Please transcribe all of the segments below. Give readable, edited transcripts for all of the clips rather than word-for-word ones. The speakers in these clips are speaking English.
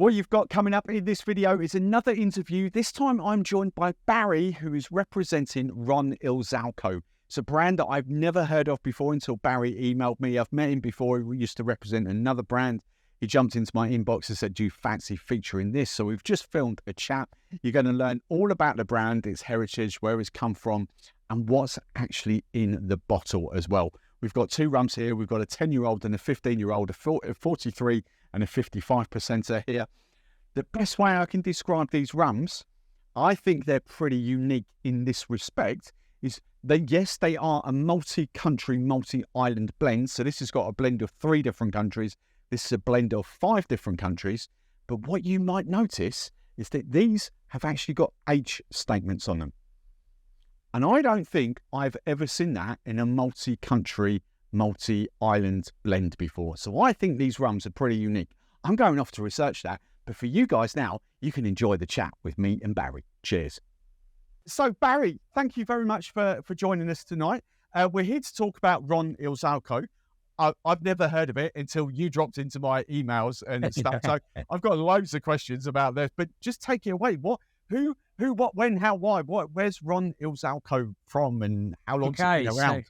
What you've got coming up in this video is another interview. This time I'm joined by Barrie, who is representing Ron Izalco. It's a brand that I've never heard of before until Barrie emailed me. I've met him before. He used to represent another brand. He jumped into my inbox and said, do you fancy featuring this? So we've just filmed a chat. You're going to learn all about the brand, its heritage, where it's come from, and what's actually in the bottle as well. We've got two rums here. We've got a 10-year-old and a 15-year-old, a 43 and a 55%er here. The best way I can describe these rums, I think they're pretty unique in this respect, is yes, they are a multi-country, multi-island blend. So this has got a blend of 3 different countries. This is a blend of 5 different countries. But what you might notice is that these have actually got age statements on them. And I don't think I've ever seen that in a multi-country, multi-island blend before. So I think these rums are pretty unique. I'm going off to research that. But for you guys now, you can enjoy the chat with me and Barrie. Cheers. So Barrie, thank you very much for joining us tonight. We're here to talk about Ron Izalco. I've never heard of it until you dropped into my emails and stuff. So I've got loads of questions about this, but just take it away. Who, what, when, how, why, where's Ron Izalco from and how long's it been around?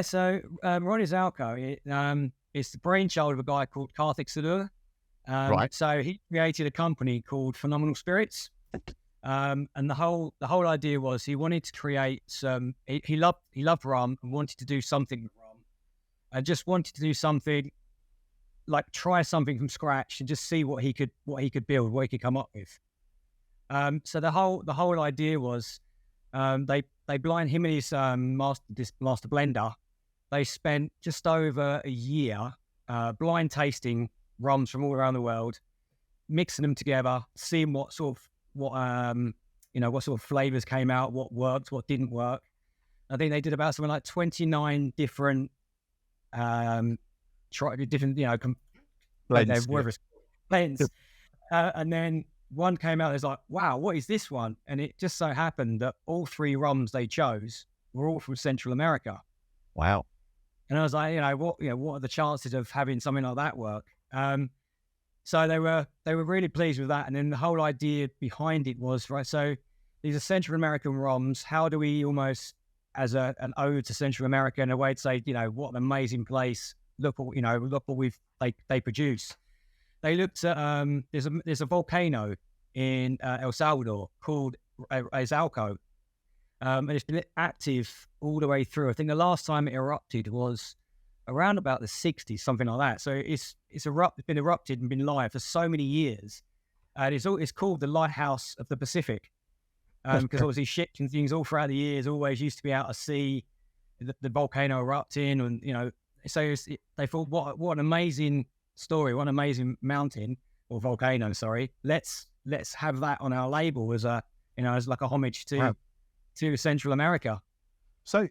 So Ron Izalco, it's the brainchild of a guy called Karthik Sadhur. Right. So he created a company called Phenomenal Spirits. And the whole idea was he wanted to create some, he loved rum and wanted to do something with rum. I just wanted to do something like try something from scratch and just see what he could build, what he could come up with. So the whole idea was they blind him and his master blender. They spent just over a year blind tasting rums from all around the world, mixing them together, seeing what sort of flavors came out, what worked, what didn't work. I think they did about something like 29 different blends. And then one came out, it's like, wow, what is this one? And it just so happened that all 3 rums they chose were all from Central America. Wow. And I was like, what are the chances of having something like that work? So they were really pleased with that. And then the whole idea behind it was, right, so these are Central American rums. How do we almost, as an ode to Central America, in a way to say, what an amazing place. Look what they produce. They looked at, there's a volcano in El Salvador called Izalco. And it's been active all the way through. I think the last time it erupted was around about the 60s, something like that. So it's been erupted and been live for so many years. And it's called the Lighthouse of the Pacific. Because obviously ships and things all throughout the years always used to be out to sea, the volcano erupting, and so they thought, what an amazing story, what an amazing mountain or volcano. Sorry, let's have that on our label as as like a homage to Central America. So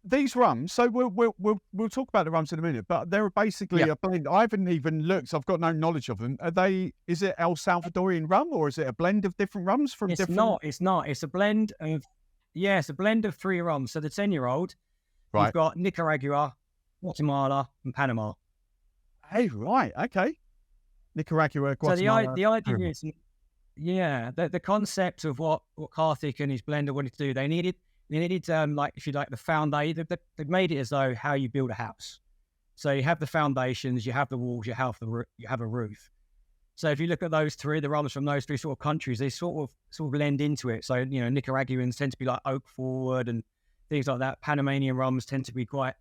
these rums. So we'll talk about the rums in a minute, but they're basically a blend. I haven't even looked. I've got no knowledge of them. Are they? Is it El Salvadorian rum or is it a blend of different rums from different? It's not. It's a blend of it's a blend of 3 rums. So the 10-year-old, right. You've got Nicaragua, Guatemala, and Panama. Hey, right, okay. Nicaragua, Guatemala. So the idea is, the concept of what Karthik and his blender wanted to do. They needed like, if you like, the foundation. They've made it as though how you build a house. So you have the foundations, you have the walls, you have a roof. So if you look at those 3, the rums from those 3 sort of countries, they sort of blend into it. So Nicaraguans tend to be like oak forward and things like that. Panamanian rums tend to be quite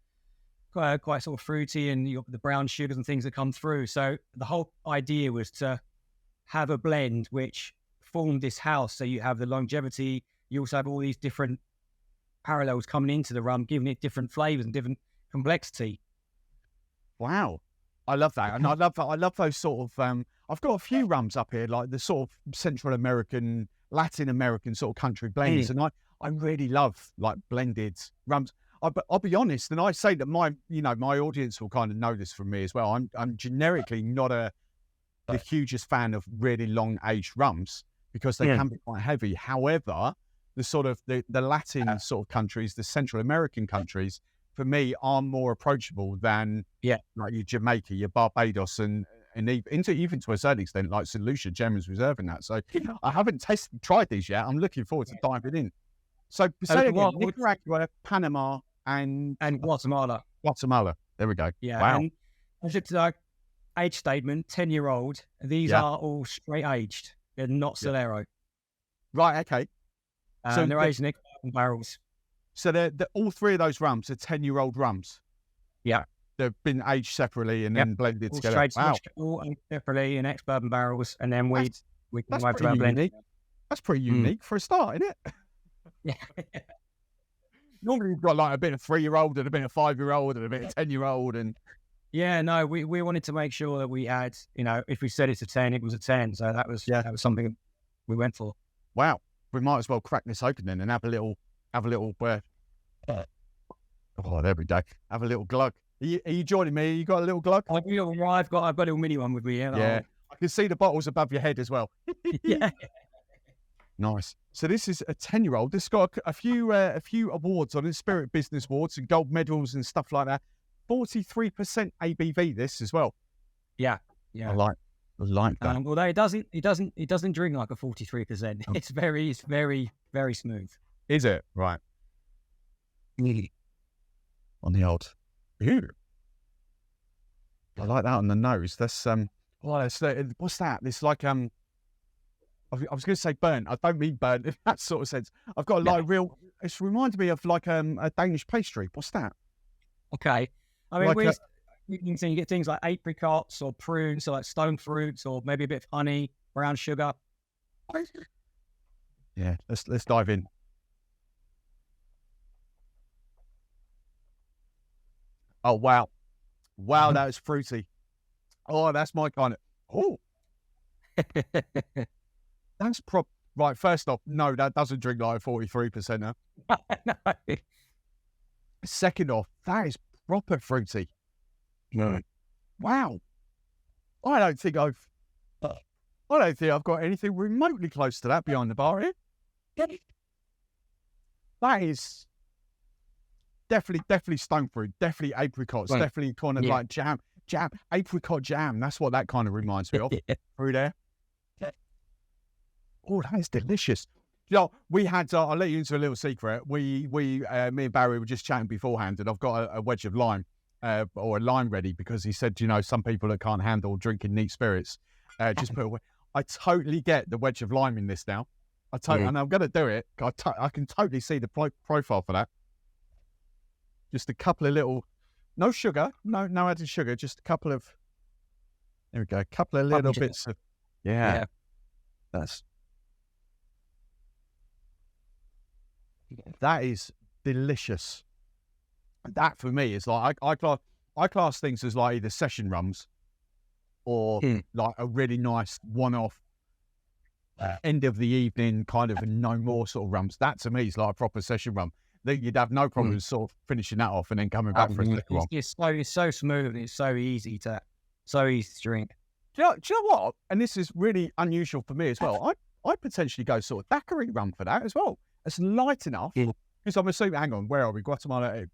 sort of fruity, and you got the brown sugars and things that come through. So the whole idea was to have a blend which formed this house. So you have the longevity. You also have all these different parallels coming into the rum, giving it different flavors and different complexity. Wow, I love that, and I love those sort of. I've got a few rums up here, like the sort of Central American, Latin American sort of country blends, and I really love like blended rums. I'll be honest, and I say that my audience will kind of know this from me as well. I'm generically not the hugest fan of really long aged rums because they can be quite heavy. However, the sort of the Latin sort of countries, the Central American countries, for me, are more approachable than like your Jamaica, your Barbados, and and even to a certain extent, like St. Lucia, Gemma's Reserve and that. So I haven't tried these yet. I'm looking forward to diving in. So say again, Nicaragua, Panama, and Guatemala. Guatemala. There we go. Yeah. Wow. And it's like age statement, 10-year-old. These are all straight aged. They're not Solero. Right. Okay. So they're aged in barrels. So they're all three of those rums are 10-year-old rums. Yeah. They've been aged separately and then blended all together. Wow. All aged separately in ex-bourbon barrels, and then we can that's go pretty unique. That's pretty unique for a start, isn't it? Yeah. Normally you've got like a bit of 3-year-old and a bit of 5-year-old and a bit of 10-year-old and yeah, no, we wanted to make sure that we had, if we said it's a 10, it was a 10. So that was something we went for. Wow. We might as well crack this open then and have a little oh, there we go. Have a little glug. Are you joining me? You got a little glug? I've got a little mini one with me. Yeah. I can see the bottles above your head as well. Yeah. Nice. So this is a 10-year-old. This has got a few awards on it, Spirit Business Awards and gold medals and stuff like that. 43% ABV this as well. Yeah. Yeah. I like that. Although it doesn't drink like a 43%. It's very, very smooth. Is it? Right. On the old. Ew. I like that on the nose. That's what's that? It's like I was going to say burnt. I don't mean burnt in that sort of sense. I've got it's reminded me of like a Danish pastry. What's that? Okay. I mean, Like you get things like apricots or prunes, so like stone fruits, or maybe a bit of honey, brown sugar. Yeah, let's dive in. Oh wow, that is fruity. Oh, that's my kind of. Oh, that's right. First off, no, that doesn't drink like 43%. No. Second off, that is proper fruity. No. Wow. I don't think I've got anything remotely close to that behind the bar here. That is definitely stone fruit, definitely apricots, definitely kind of like jam, apricot jam. That's what that kind of reminds me of. Through there. Oh, that is delicious. We had, I'll let you into a little secret. Me and Barrie were just chatting beforehand, and I've got a wedge of lime, or a lime ready, because he said, some people that can't handle drinking neat spirits, just put away. I totally get the wedge of lime in this now. And I'm going to do it. I can totally see the profile for that. Just a couple of little, no sugar, no added sugar, just a couple of, there we go, a couple of little bits of, that is delicious. That for me is like, I class things as like either session rums or like a really nice one-off end of the evening kind of no more sort of rums. That to me is like a proper session rum. That you'd have no problem sort of finishing that off and then coming back for a second one. It's so smooth and it's so easy to drink. Do you know what? And this is really unusual for me as well. I potentially go sort of daiquiri rum for that as well. It's light enough because I'm assuming. Hang on, where are we? Guatemala.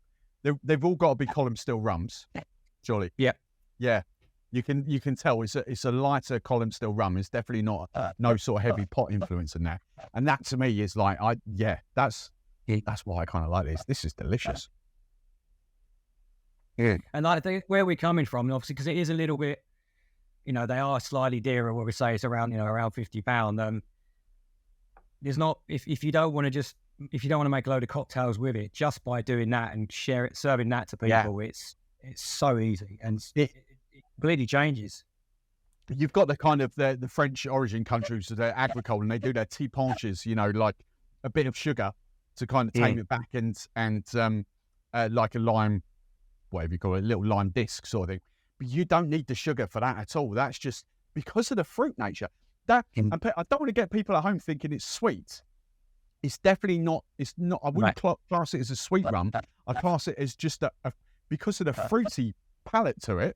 They've all got to be column still rums, surely. Yeah. You can tell it's a lighter column still rum. It's definitely not no sort of heavy pot influence in there. And that to me is like that's why I kind of like this. This is delicious. Yeah. And I think where we're coming from, obviously, because it is a little bit, they are slightly dearer. What we say is around £50. There's not, if you don't want to make a load of cocktails with it, just by doing that and serving that to people, it's so easy and it completely changes. You've got the kind of the French origin countries that are agricole, and they do their tea punches, like a bit of sugar to kind of tame it back, and like a lime, whatever you call it, a little lime disc sort of thing. But you don't need the sugar for that at all. That's just because of the fruit nature. I don't want to get people at home thinking it's sweet. It's definitely not. It's not. I wouldn't class it as a sweet rum. I class it as just because of the fruity palate to it.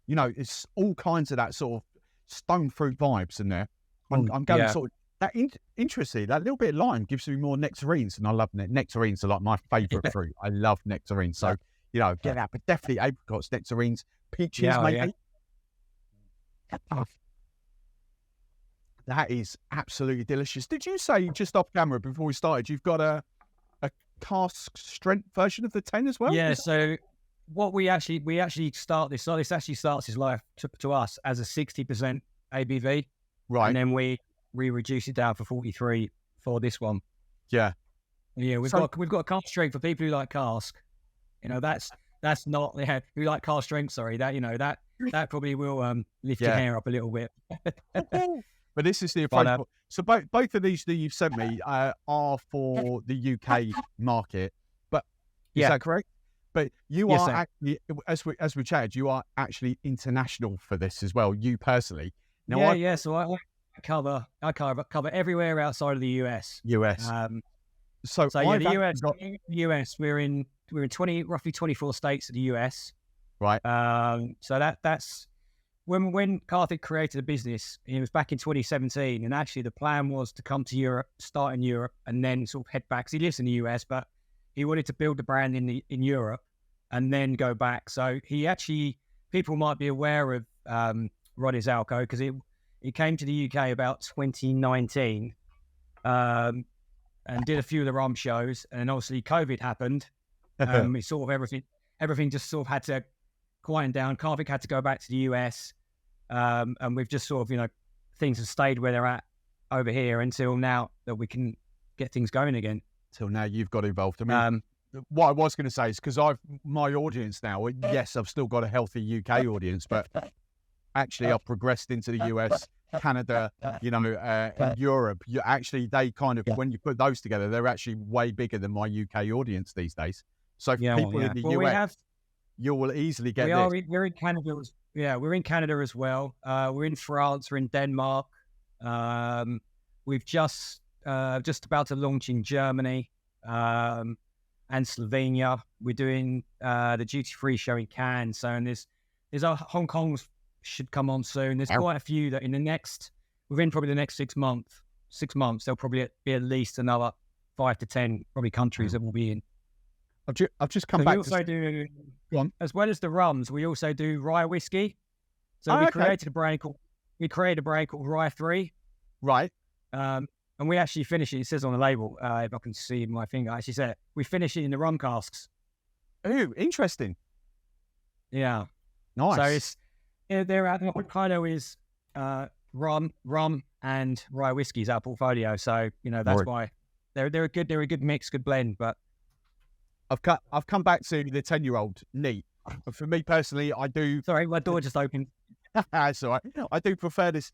It's all kinds of that sort of stone fruit vibes in there. I'm going sort of that interesting. That little bit of lime gives me more nectarines, and I love nectarines. Are like my favourite fruit. I love nectarines. So get that, but definitely apricots, nectarines, peaches, maybe. That is absolutely delicious. Did you say just off camera before we started, you've got a cask strength version of the 10 as well? Yeah. So what we actually start this. So this actually starts his life to us as a 60% ABV, Right. and then we reduce it down for 43 for this one. Yeah. Yeah, we've got a cask strength for people who like cask. That's not who like cask strength. Sorry, that probably will lift your hair up a little bit. But this is the approach. So both of these that you've sent me are for the UK market. But is that correct? But you are actually, as we chatted, you are actually international for this as well. You personally. Now, So I cover everywhere outside of the US. So the US, we're in roughly 24 states of the US. Right. So that's when Karthik created the business. It was back in 2017, and actually the plan was to come to Europe, start in Europe, and then sort of head back. 'Cause he lives in the US, but he wanted to build the brand in Europe and then go back. So people might be aware of Ron Izalco because he came to the UK about 2019 and did a few of the rum shows, and then obviously COVID happened. It's sort of everything just sort of had to quieten down. Karthik had to go back to the US, and we've just sort of things have stayed where they're at over here until now that we can get things going again. Till now, you've got involved. I mean, what I was going to say is because my audience now, yes, I've still got a healthy UK audience, but actually I've progressed into the US, Canada, and Europe. They kind of, when you put those together, they're actually way bigger than my UK audience these days. So for people in the US, you will easily get this. We're in Canada. We're in Canada as well. We're in France. We're in Denmark. We've just about to launch in Germany and Slovenia. We're doing the duty-free show in Cannes. So, and there's Hong Kong should come on soon. There's quite a few that within probably the next 6 months, there'll probably be at least another 5 to 10 probably countries that we'll be in. I've just come back. We also do, as well as the rums, we also do rye whiskey. So we created a brand called Rye 3. Right. And we actually finish it. It says on the label, if I can see my finger, I actually said we finish it in the rum casks. Oh, interesting. Yeah. Nice. So it's the kind is rum and rye whiskies our portfolio. So that's why they're a good mix, good blend. But I've come back to the 10-year-old neat. But for me personally, I do. Sorry, my door just opened. That's all right. I do prefer this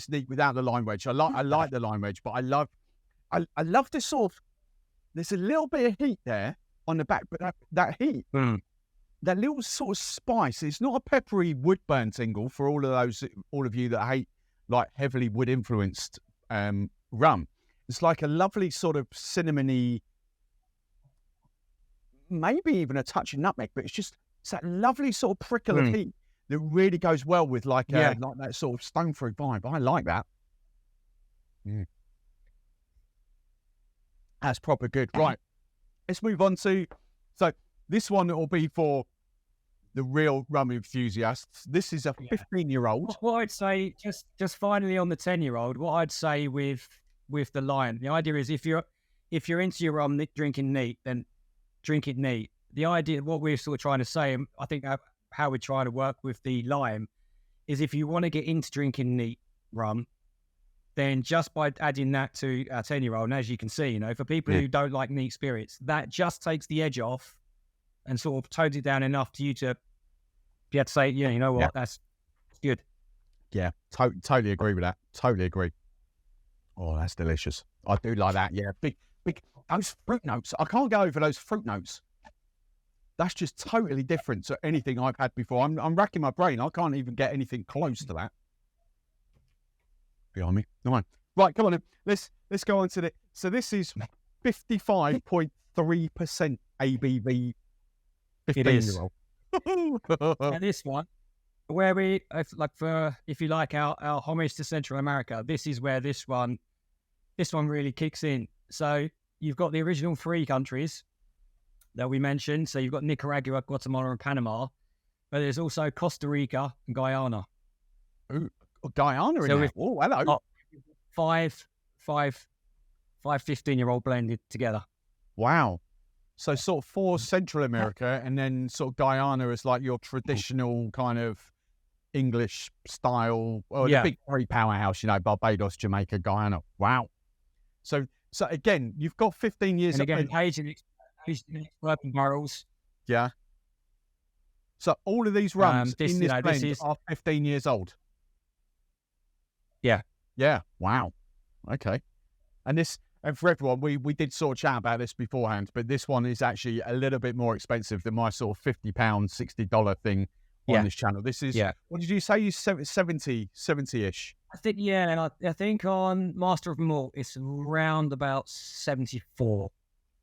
neat without the lime wedge. I like the lime wedge, but I love this sort of. There's a little bit of heat there on the back, but that heat, that little sort of spice. It's not a peppery wood burn tingle for all of you that hate like heavily wood influenced rum. It's like a lovely sort of cinnamony, maybe even a touch of nutmeg, but it's that lovely sort of prickle of heat that really goes well with like that sort of stone fruit vibe. I like that. That's proper good. Right, let's move on to, so this one will be for the real rum enthusiasts. This is a 15-year-old. What I'd say, just finally on the 10-year-old, what I'd say with the Lion, the idea is if you're into your rum drinking neat, then drink it neat. The idea, what we're sort of trying to say, and I think how we're trying to work with the lime, is if you want to get into drinking neat rum, then just by adding that to our 10-year-old, and as you can see, for people who don't like neat spirits, that just takes the edge off and sort of tones it down enough to you to be able to say, you know what, that's good. Yeah, totally agree with that. Totally agree. Oh, that's delicious. I do like that. Yeah, big. Those fruit notes, I can't go over those fruit notes. That's just totally different to anything I've had before. I'm racking my brain. I can't even get anything close to that. Behind me. Come on. Right, come on then. Let's go on to the. So this is 55.3% ABV. 15-year-old. And this one, where if you like our homage to Central America, this is where this one really kicks in. So you've got the original 3 countries that we mentioned. So you've got Nicaragua, Guatemala, and Panama, but there's also Costa Rica and Guyana. Ooh, Guyana in So there. we've Oh, hello. got five 15-year-old blended together. Wow. So sort of 4 Central America, and then sort of Guyana is like your traditional kind of English style, or the big 3 powerhouse, Barbados, Jamaica, Guyana. Wow. So again, you've got 15 years. And again, aged in bourbon barrels. Yeah. So all of these rums in this blend are 15 years old. Yeah. Yeah. Wow. Okay. And for everyone, we did sort of chat about this beforehand, but this one is actually a little bit more expensive than my sort of £50, $60 thing on this channel. This is, what did you say? You 70-ish? I think, and I think on Master of Malt, it's around about 74.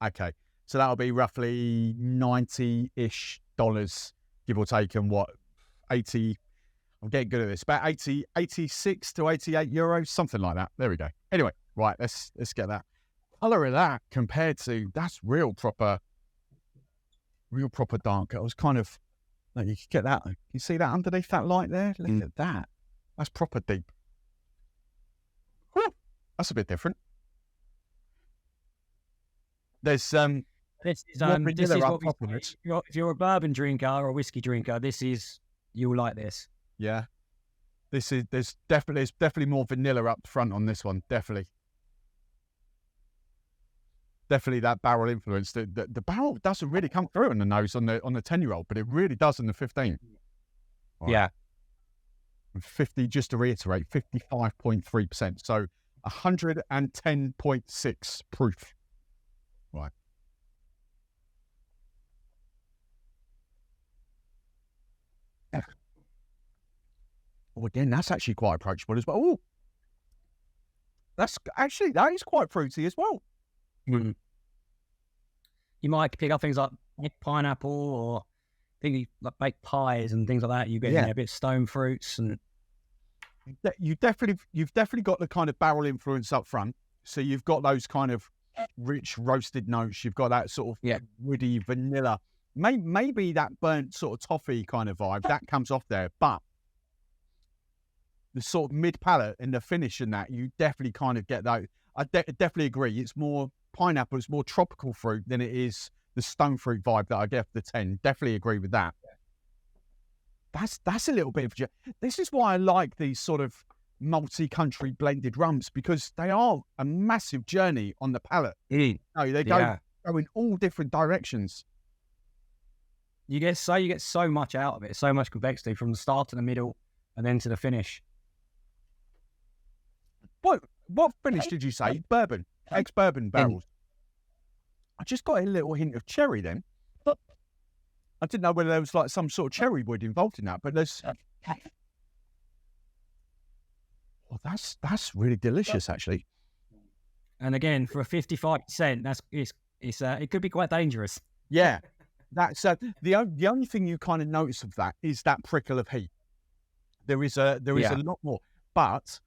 Okay. So that'll be roughly $90-ish, give or take, and what, 80, I'm getting good at this, about 86 to 88 euros, something like that. There we go. Anyway, right, let's get that. Colour of that compared to, that's real proper dark. I was kind of, like, you can get that. You see that underneath that light there? Look at that. That's proper deep. Whew, that's a bit different. There's this is what if you're a bourbon drinker or a whiskey drinker, you'll like this. Yeah. There's definitely more vanilla up front on this one. Definitely that barrel influence. The barrel doesn't really come through on the nose on the 10-year-old, but it really does on the 15. Right. Yeah. 50, just to reiterate, 55.3%. So 110.6 proof. Right. Oh, again, that's actually quite approachable as well. Oh, that is quite fruity as well. Mm. You might pick up things like pineapple or things like baked pies and things like that. You get a bit of stone fruits, and you've definitely got the kind of barrel influence up front. So you've got those kind of rich roasted notes. You've got that sort of woody vanilla, maybe that burnt sort of toffee kind of vibe that comes off there, but the sort of mid palate and the finish in that, you definitely kind of get that. I definitely agree. It's more pineapple, it's more tropical fruit than it is the stone fruit vibe that I get for the 10. Definitely agree with that. That's a little bit of, this is why I like these sort of multi-country blended rums, because they are a massive journey on the palate. They go in all different directions. You get so much out of it, so much complexity from the start to the middle and then to the finish. What finish did you say? Bourbon, ex-bourbon barrels. I just got a little hint of cherry then. But I didn't know whether there was like some sort of cherry wood involved in that. But there's, well, that's really delicious actually. And again, for a 55%, it could be quite dangerous. Yeah, that's the only thing you kind of notice of that is that prickle of heat. There is a lot more, but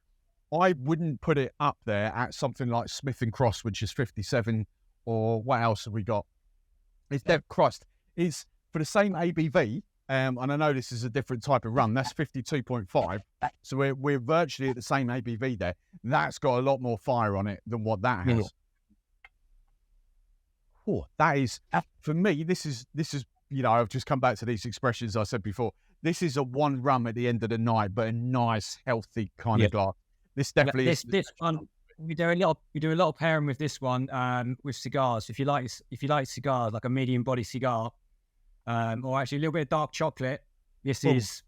I wouldn't put it up there at something like Smith & Cross, which is 57, or what else have we got? It's Dead Crust. Is for the same ABV, and I know this is a different type of rum, that's 52.5. So we're virtually at the same ABV there. That's got a lot more fire on it than what that has. Oh, that is, for me, this is, I've just come back to these expressions I said before. This is a one rum at the end of the night, but a nice, healthy kind of glass. This definitely is. This one, we do a lot of pairing with this one with cigars. If you like cigars, like a medium body cigar, or actually a little bit of dark chocolate, this is.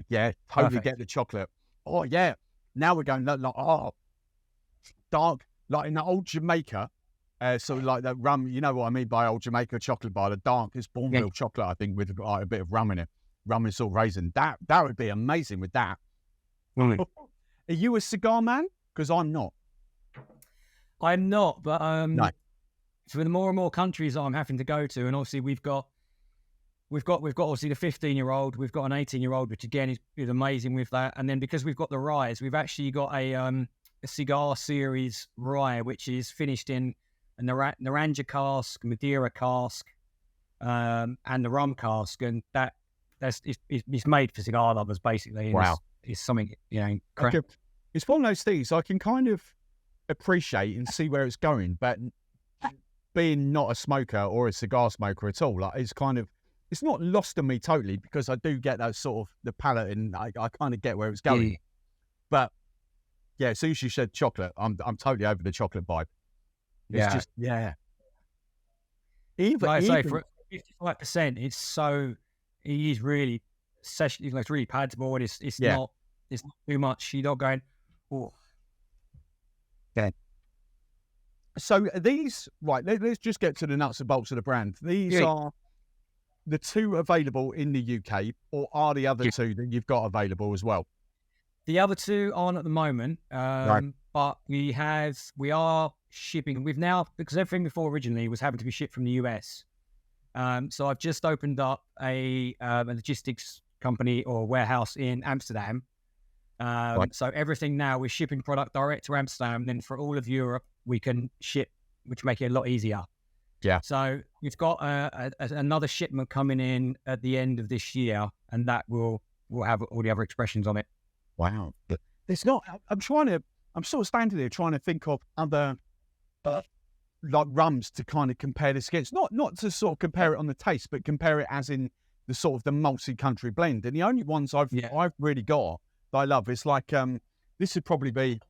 Yeah, totally perfect. Get the chocolate. Oh yeah, now we're going dark, like in the old Jamaica. So like that rum, you know what I mean by old Jamaica chocolate bar, the darkest Bourneville chocolate, I think, with like a bit of rum in it. Rum and salt raisin. That would be amazing with that. Really? Are you a cigar man? Because I'm not. I'm not, but no. For the more and more countries that I'm having to go to, and obviously we've got obviously the 15-year-old, we've got an 18-year-old, which again is amazing with that. And then because we've got the ryes, we've actually got a cigar series rye, which is finished in a Naranja cask, Madeira cask, and the rum cask, and it's made for cigar lovers basically. And wow. is something, you know, it's one of those things I can kind of appreciate and see where it's going, but being not a smoker or a cigar smoker at all, like it's not lost on me totally, because I do get that sort of the palate, and I kind of get where it's going. Yeah. But yeah, as soon as you said chocolate, I'm totally over the chocolate vibe. It's just Like I say, for 55%, it is really session. It's really palatable, and it's not too much. You're not going, oh. Okay. So these, right, let's just get to the nuts and bolts of the brand. These are the two available in the UK, or are the other two that you've got available as well? The other two aren't at the moment, but we are shipping. We've now, because everything before originally was having to be shipped from the US. So I've just opened up a logistics company or warehouse in Amsterdam. So everything now, we're shipping product direct to Amsterdam. Then for all of Europe, we can ship, which make it a lot easier. Yeah. So we've got another shipment coming in at the end of this year, and that will have all the other expressions on it. Wow. But it's not. I'm sort of standing there trying to think of other like rums to kind of compare this against. Not to sort of compare it on the taste, but compare it as in the sort of the multi-country blend. And the only ones I've really got that I love is like this would probably be,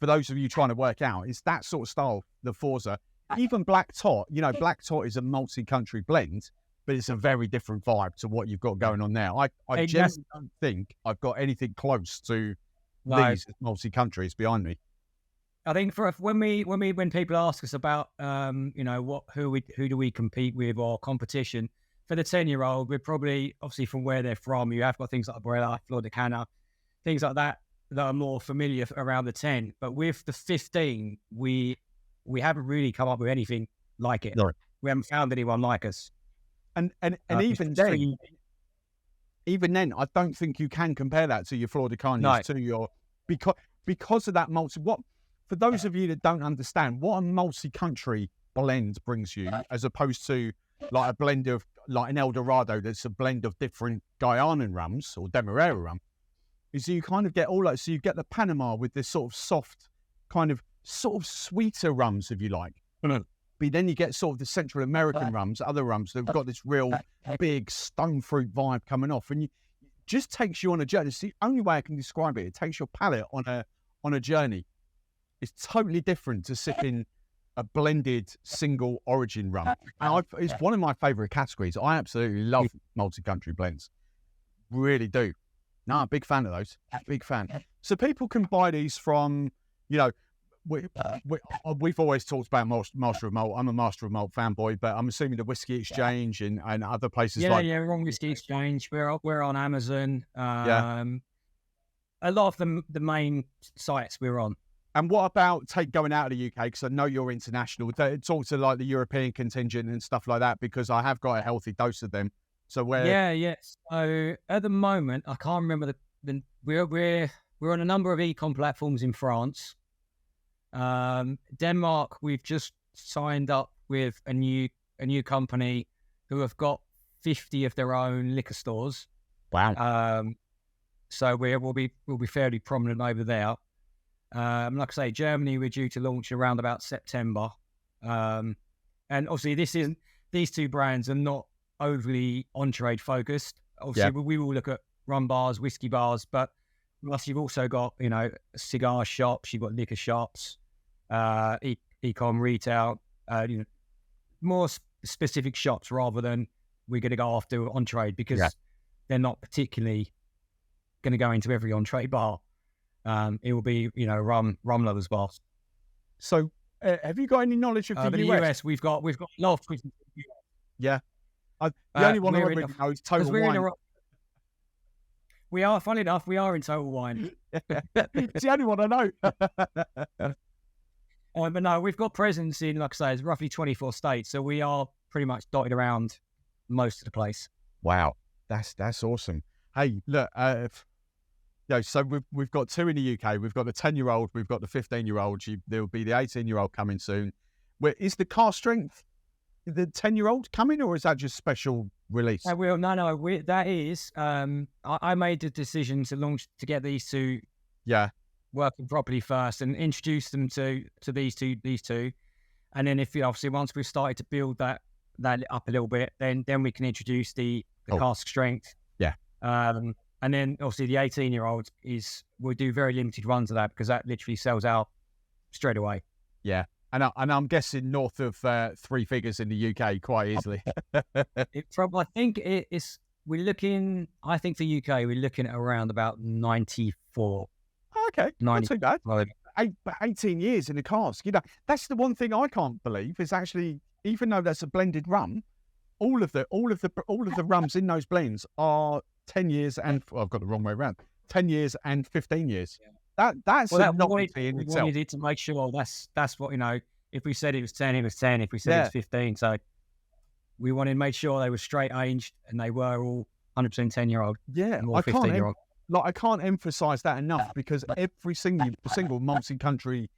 for those of you trying to work out, is that sort of style, the Forza. Even Black Tot, you know, Black Tot is a multi-country blend, but it's a very different vibe to what you've got going on now. I genuinely don't think I've got anything close to these multi-countries behind me. I think when people ask us about you know, who do we compete with or competition, for the 10-year-old, we're probably, obviously from where they're from, you have got things like Barrie, Flor de Cana, things like that are more familiar around the 10. But with the 15, we haven't really come up with anything like it. No. We haven't found anyone like us. And even then, I don't think you can compare that to your Flor de Canas, to your because of that for those of you that don't understand, what a multi-country blend brings you, as opposed to like a blend of like an El Dorado that's a blend of different Guyanan rums or Demerara rum, is you kind of get all that. So you get the Panama with this sort of soft, kind of sweeter rums, if you like. But then you get sort of the Central American rums, other rums that have got this real big stone fruit vibe coming off, and it just takes you on a journey. It's the only way I can describe it. It takes your palate on a journey. It's totally different to sipping a blended single origin rum. And it's one of my favourite categories. I absolutely love multi-country blends. Really do. No, I'm a big fan of those. Big fan. So people can buy these from, you know, we've always talked about Master of Malt. I'm a Master of Malt fanboy, but I'm assuming the Whiskey Exchange and other places we're on Whiskey Exchange. We're on Amazon. A lot of the main sites we're on. And what about going out of the UK? Because I know you're international. Talk to like the European contingent and stuff like that, because I have got a healthy dose of them. So where? So at the moment, I can't remember we're on a number of e-com platforms in France. Denmark, we've just signed up with a new company who have got 50 of their own liquor stores. Wow. So we'll be fairly prominent over there. Like I say, Germany, we're due to launch around about September. And obviously these two brands are not overly on-trade focused. Obviously we will look at rum bars, whiskey bars, but plus you've also got, you know, cigar shops, you've got liquor shops, e-com retail, you know, more specific shops rather than we're going to go after on-trade, because they're not particularly going to go into every on-trade bar. It will be, you know, rum lovers bars. So have you got any knowledge of the US? We've got lots. Yeah. The only one I really know is Total Wine. We are, funny enough, we are in Total Wine. It's the only one I know. But no, we've got presence in, like I say, it's roughly 24 states. So we are pretty much dotted around most of the place. Wow. That's awesome. Hey, look, so we've got two in the UK. We've got the 10-year-old, we've got the 15-year-old. There'll be the 18-year-old coming soon. Is the car strength the 10-year-old coming, or is that just special release? That is, I made the decision to get these two working properly first and introduce them to these two. And then obviously once we've started to build that up a little bit, then we can introduce the cask strength. Yeah. And then obviously the 18-year-old we'll do very limited runs of that because that literally sells out straight away. Yeah. And I'm guessing north of 3 figures in the UK quite easily. I think we're looking, I think for UK, we're looking at around about 94. Okay. Not too bad. 18 years in a cask. You know, that's the one thing I can't believe is actually, even though that's a blended rum, all of the rums in those blends are 10 years and I've got the wrong way around. 10 years and 15 years. Yeah. That's a novelty in itself. We wanted it to make sure that's what, you know, if we said it was 10, it was 10. If we said it was 15, so we wanted to make sure they were straight aged and they were all 100% 10-year-old. Yeah, or 15-year-old. Like, I can't emphasize that enough because every single multi-country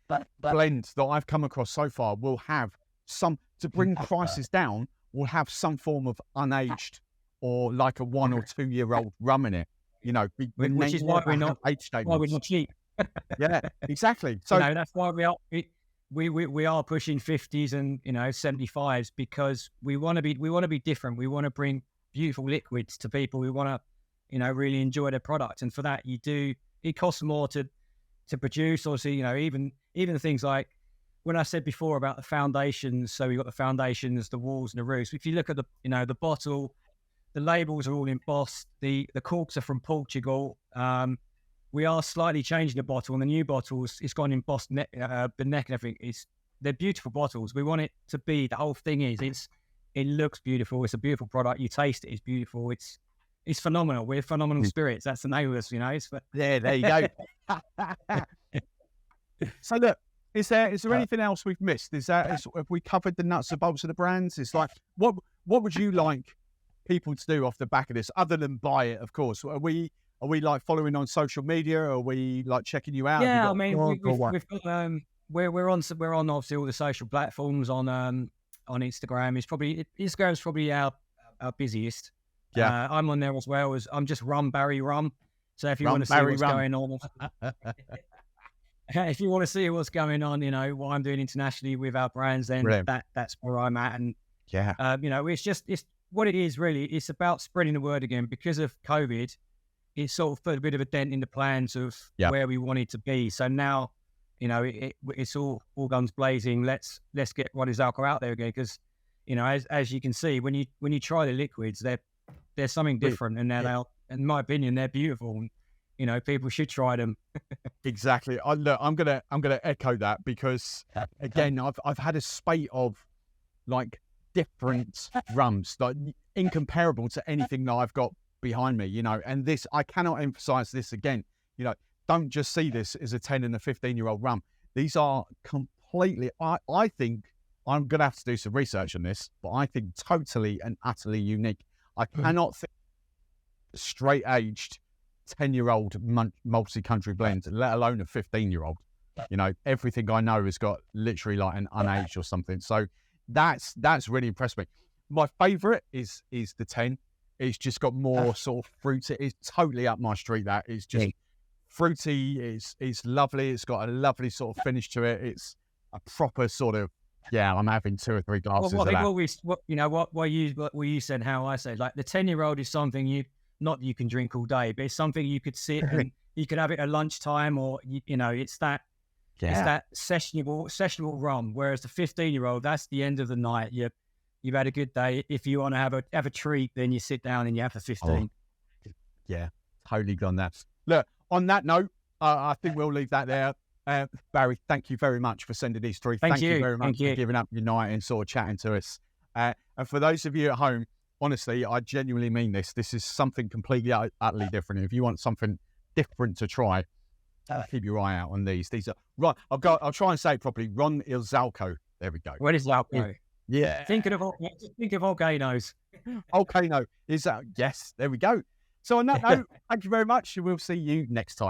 blend that I've come across so far will have some, to bring prices down, will have some form of unaged or like a 1 or 2 year old rum in it. You know, which is why we're not cheap. Yeah, exactly. So that's why we are pushing 50s and 75s because we want to be different. We want to bring beautiful liquids to people. We want to really enjoy their product, and for that it costs more to produce. Obviously, even things like when I said before about the foundations. So we've got the foundations, the walls, and the roofs. If you look at the bottle, the labels are all embossed. The corks are from Portugal. We are slightly changing the bottle, and the new bottles, it's got an embossed neck, the neck and everything. They're beautiful bottles. We want it to be, the whole thing is, it looks beautiful. It's a beautiful product. You taste it, it's beautiful. It's phenomenal. We're phenomenal spirits. That's the name of us, there you go. So look, is there anything else we've missed? Have we covered the nuts and bolts of the brands? It's like, what would you like people to do off the back of this, other than buy it, of course? Are we like following on social media? Are we like checking you out? Yeah, I mean, we've got we're on obviously all the social platforms on Instagram. Instagram's probably our busiest. Yeah, I'm on there as well. I'm just Barrie Rum. So if you want to see what's going on, if you want to see what's going on, what I'm doing internationally with our brands, then that's where I'm at. And it's what it is really. It's about spreading the word again. Because of COVID, it's sort of put a bit of a dent in the plans of where we wanted to be. So now, it's all guns blazing. Let's get Ron Izalco out there again, because as you can see, when you try the liquids, they're something different, and in my opinion, they're beautiful. And, people should try them. Exactly. I'm gonna echo that, because again, I've had a spate of like different rums, like incomparable to anything that I've got behind me, and this, I cannot emphasize this again, don't just see this as a 10 and a 15-year-old rum. These are completely, I think, I'm going to have to do some research on this, but I think totally and utterly unique. I cannot think straight aged 10-year-old multi-country blend, let alone a 15-year-old. Everything I know has got literally like an unaged or something. So that's really impressed me. My favorite is the 10. It's just got more sort of fruity. It's totally up my street. That is just fruity. It's lovely. It's got a lovely sort of finish to it. It's a proper sort of, I'm having 2 or 3 glasses of that. What you said, how I said, like the 10-year-old is something not that you can drink all day, but it's something you could sit and you could have it at lunchtime, or it's that sessionable rum. Whereas the 15-year-old, that's the end of the night. You've had a good day. If you want to have a treat, then you sit down and you have the 15. Yeah, totally gone that. Look, on that note, I think we'll leave that there. Barrie, thank you very much for sending these through. Thank you very much for giving up your night and sort of chatting to us. And for those of you at home, honestly, I genuinely mean this. This is something completely utterly different. If you want something different to try, keep your eye out on these. These are right. I'll try and say it properly. Ron Izalco. There we go. What is Izalco? Yeah. Think of volcanoes. Volcano is yes. There we go. So on that note, thank you very much, and we'll see you next time.